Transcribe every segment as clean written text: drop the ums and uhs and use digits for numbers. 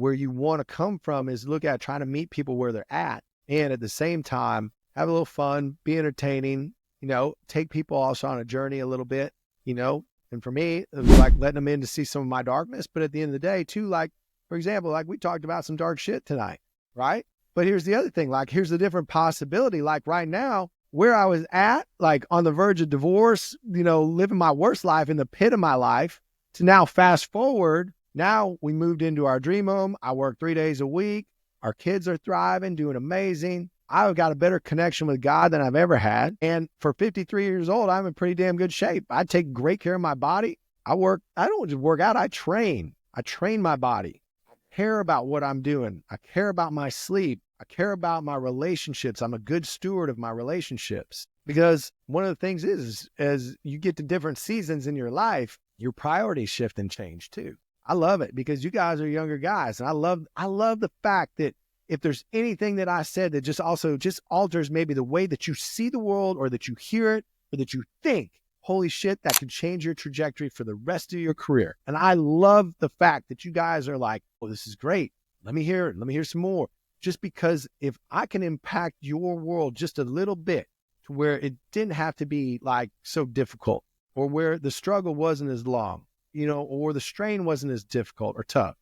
where you want to come from is look at trying to meet people where they're at. And at the same time, have a little fun, be entertaining, take people also on a journey a little bit, and for me, it was like letting them in to see some of my darkness. But at the end of the day too, like, for example, like we talked about some dark shit tonight, right? But here's the other thing, like, here's the different possibility. Like right now, where I was at, like on the verge of divorce, living my worst life in the pit of my life, to now fast forward, now we moved into our dream home. I work 3 days a week. Our kids are thriving, doing amazing. I've got a better connection with God than I've ever had. And for 53 years old, I'm in pretty damn good shape. I take great care of my body. I don't just work out, I train. I train my body. I care about what I'm doing. I care about my sleep. I care about my relationships. I'm a good steward of my relationships. Because one of the things is as you get to different seasons in your life, your priorities shift and change too. I love it because you guys are younger guys. And I love the fact that if there's anything that I said that just alters maybe the way that you see the world or that you hear it or that you think, holy shit, that could change your trajectory for the rest of your career. And I love the fact that you guys are like, oh, this is great. Let me hear it. Let me hear some more. Just because if I can impact your world just a little bit to where it didn't have to be like so difficult or where the struggle wasn't as long, or the strain wasn't as difficult or tough.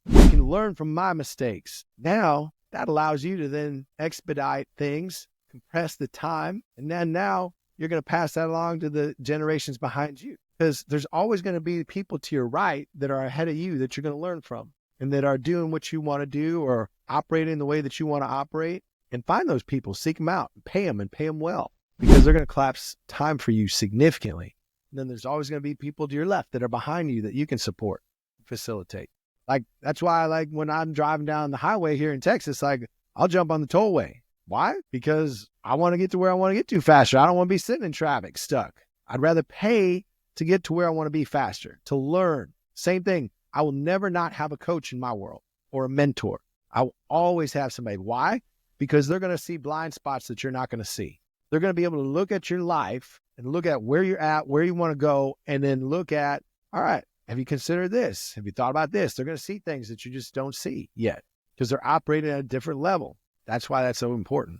You can learn from my mistakes. Now that allows you to then expedite things, compress the time. And then now you're going to pass that along to the generations behind you because there's always going to be people to your right that are ahead of you that you're going to learn from and that are doing what you want to do or operating the way that you want to operate. And find those people, seek them out, and pay them well because they're going to collapse time for you significantly. And then there's always going to be people to your left that are behind you that you can support, facilitate. Like, that's why, like, when I'm driving down the highway here in Texas, like, I'll jump on the tollway. Why? Because I want to get to where I want to get to faster. I don't want to be sitting in traffic stuck. I'd rather pay to get to where I want to be faster, to learn. Same thing. I will never not have a coach in my world or a mentor. I will always have somebody. Why? Because they're going to see blind spots that you're not going to see. They're going to be able to look at your life and look at where you're at, where you want to go, and then look at, all right, have you considered this? Have you thought about this? They're going to see things that you just don't see yet because they're operating at a different level. That's why that's so important.